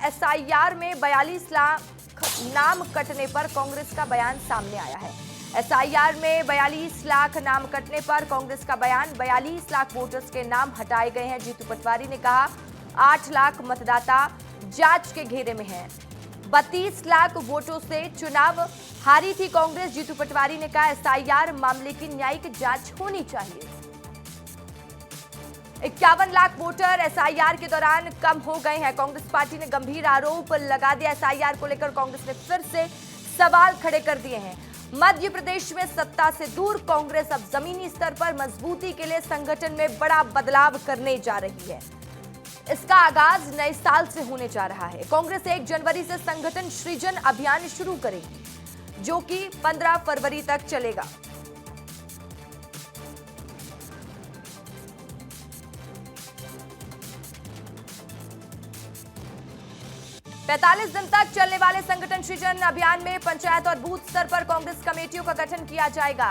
SIR में 42 लाख नाम कटने पर कांग्रेस का बयान सामने आया है। एसआईआर में 42 लाख नाम कटने पर कांग्रेस का बयान, 42 लाख वोटर्स के नाम हटाए गए हैं। जीतू पटवारी ने कहा 8 लाख मतदाता जांच के घेरे में हैं। 32 लाख वोटों से चुनाव हारी थी कांग्रेस। जीतू पटवारी ने कहा एसआईआर मामले की न्यायिक जांच होनी चाहिए। 51 लाख वोटर एसआईआर के दौरान कम हो गए हैं। कांग्रेस पार्टी ने गंभीर आरोप लगा दिया। एसआईआर को लेकर कांग्रेस ने फिर से सवाल खड़े कर दिए हैं। मध्य प्रदेश में सत्ता से दूर कांग्रेस अब जमीनी स्तर पर मजबूती के लिए संगठन में बड़ा बदलाव करने जा रही है। इसका आगाज नए साल से होने जा रहा है। कांग्रेस 1 जनवरी से संगठन सृजन अभियान शुरू करेगी, जो कि 15 फरवरी तक चलेगा। पैंतालीस दिन तक चलने वाले संगठन सृजन अभियान में पंचायत और बूथ स्तर पर कांग्रेस कमेटियों का गठन किया जाएगा।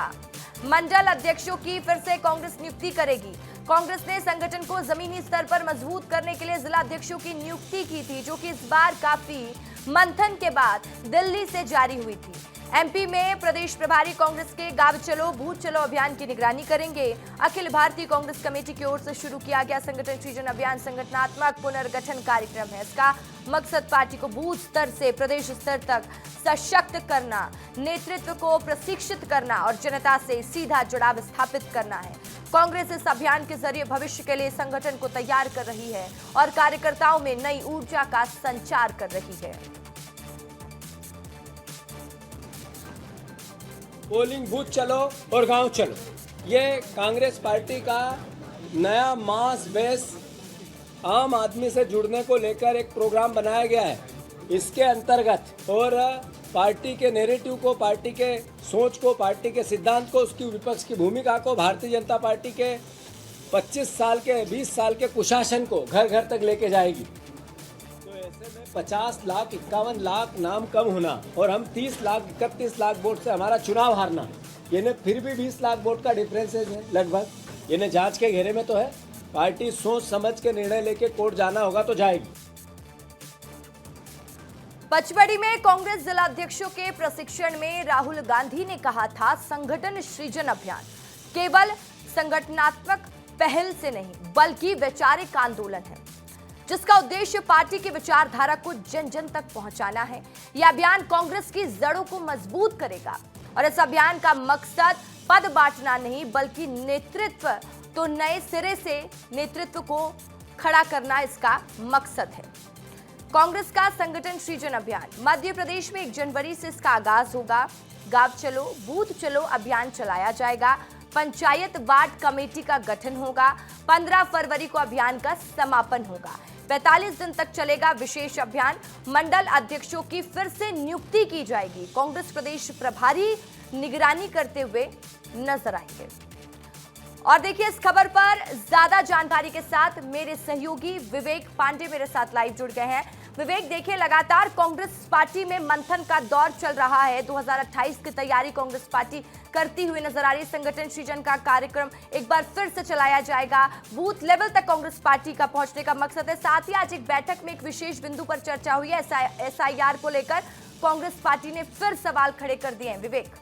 मंडल अध्यक्षों की फिर से कांग्रेस नियुक्ति करेगी। कांग्रेस ने संगठन को जमीनी स्तर पर मजबूत करने के लिए जिला अध्यक्षों की नियुक्ति की थी, जो कि इस बार काफी मंथन के बाद दिल्ली से जारी हुई थी। एमपी में प्रदेश प्रभारी कांग्रेस के गांव चलो बूथ चलो अभियान की निगरानी करेंगे। अखिल भारतीय कांग्रेस कमेटी की ओर से शुरू किया गया संगठन सृजन अभियान संगठनात्मक पुनर्गठन कार्यक्रम है। इसका मकसद पार्टी को बूथ स्तर से प्रदेश स्तर तक सशक्त करना, नेतृत्व को प्रशिक्षित करना और जनता से सीधा जुड़ाव स्थापित करना है। कांग्रेस इस अभियान के जरिए भविष्य के लिए संगठन को तैयार कर रही है और कार्यकर्ताओं में नई ऊर्जा का संचार कर रही है। पोलिंग बूथ चलो और गांव चलो, ये कांग्रेस पार्टी का नया मास बेस आम आदमी से जुड़ने को लेकर एक प्रोग्राम बनाया गया है। इसके अंतर्गत और पार्टी के नैरेटिव को, पार्टी के सोच को, पार्टी के सिद्धांत को, उसकी विपक्ष की भूमिका को, भारतीय जनता पार्टी के 25 साल के 20 साल के कुशासन को घर घर तक लेके जाएगी। तो ऐसे में 50 लाख 51 लाख नाम कम होना और हम 30 लाख 31 लाख वोट से हमारा चुनाव हारना, यानी फिर भी 20 लाख वोट का डिफरेंस है लगभग, यानी जांच के घेरे में तो है। पार्टी सोच समझ के निर्णय लेके कोर्ट जाना होगा तो जाएगी। पचमढ़ी में कांग्रेस जिला अध्यक्षों के प्रशिक्षण में राहुल गांधी ने कहा था संगठन सृजन अभियान केवल संगठनात्मक पहल से नहीं बल्कि वैचारिक आंदोलन है, जिसका उद्देश्य पार्टी की विचारधारा को जन जन तक पहुंचाना है। यह अभियान कांग्रेस की जड़ों को मजबूत करेगा और इस अभियान का मकसद पद बांटना नहीं बल्कि नेतृत्व, तो नए सिरे से नेतृत्व को खड़ा करना इसका मकसद है। कांग्रेस का संगठन सृजन अभियान मध्य प्रदेश में 1 जनवरी से इसका आगाज होगा। गांव चलो बूथ चलो अभियान चलाया जाएगा। पंचायत वार्ड कमेटी का गठन होगा। 15 फरवरी को अभियान का समापन होगा। 45 दिन तक चलेगा विशेष अभियान। मंडल अध्यक्षों की फिर से नियुक्ति की जाएगी। कांग्रेस प्रदेश प्रभारी निगरानी करते हुए नजर आएंगे। और देखिए, इस खबर पर ज्यादा जानकारी के साथ मेरे सहयोगी विवेक पांडे मेरे साथ लाइव जुड़ गए हैं। विवेक, देखिए लगातार कांग्रेस पार्टी में मंथन का दौर चल रहा है। 2028 की तैयारी कांग्रेस पार्टी करती हुई नजर आ रही है। संगठन सृजन का कार्यक्रम एक बार फिर से चलाया जाएगा। बूथ लेवल तक कांग्रेस पार्टी का पहुंचने का मकसद है। साथ ही आज एक बैठक में एक विशेष बिंदु पर चर्चा हुई है। एसआईआर को लेकर कांग्रेस पार्टी ने फिर सवाल खड़े कर दिए हैं। विवेक,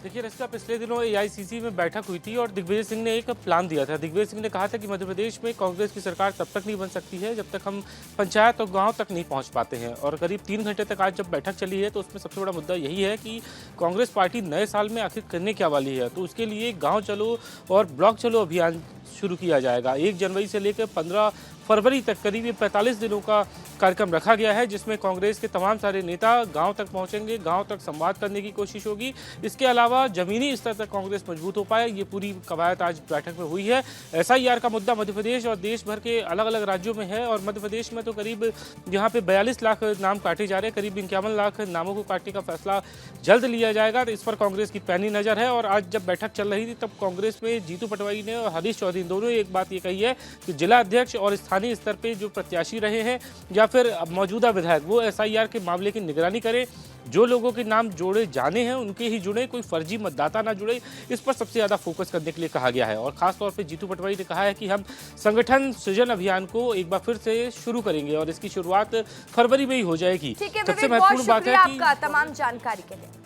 देखिए रश्का, पिछले दिनों एआईसीसी में बैठक हुई थी और दिग्विजय सिंह ने एक प्लान दिया था। दिग्विजय सिंह ने कहा था कि मध्य प्रदेश में कांग्रेस की सरकार तब तक नहीं बन सकती है जब तक हम पंचायत और गांव तक नहीं पहुंच पाते हैं। और करीब 3 घंटे तक आज जब बैठक चली है तो उसमें सबसे बड़ा मुद्दा यही है कि कांग्रेस पार्टी नए साल में आखिर करने क्या वाली है। तो उसके लिए गाँव चलो और ब्लॉक चलो अभियान शुरू किया जाएगा। 1 जनवरी से लेकर 15 फरवरी तक करीब 45 दिनों का कार्यक्रम रखा गया है, जिसमें कांग्रेस के तमाम सारे नेता गांव तक पहुंचेंगे, गांव तक संवाद करने की कोशिश होगी। इसके अलावा जमीनी स्तर तक कांग्रेस मजबूत हो पाए, ये पूरी कवायद आज बैठक में हुई है। एसआईआर का मुद्दा मध्य प्रदेश और देश भर के अलग अलग राज्यों में है और मध्य प्रदेश में तो करीब यहाँ पे 42 लाख नाम काटे जा रहे हैं। करीब 51 लाख नामों को काटने का फैसला जल्द लिया जाएगा। तो इस पर कांग्रेस की पैनी नजर है। और आज जब बैठक चल रही थी तब कांग्रेस में जीतू पटवारी ने और हरीश चौधरी दोनों ने एक बात ये कही है कि जिला अध्यक्ष और स्थानीय स्तर पे जो प्रत्याशी रहे हैं या फिर मौजूदा विधायक वो एसआईआर के मामले की निगरानी करें जो लोगों के नाम जोड़े जाने हैं उनके ही जुड़े, कोई फर्जी मतदाता ना जुड़े, इस पर सबसे ज़्यादा फोकस करने के लिए कहा गया है। और खासतौर पर जीतू पटवारी ने कहा है कि हम संगठन सृजन अभियान को एक बार फिर से शुरू करेंगे और इसकी शुरुआत फरवरी में ही हो जाएगी। ठीक है, सबसे विवेक, बहुत महत्वपूर्ण बात है शुक्रिया कि आपका तमाम जानकारी के लिए।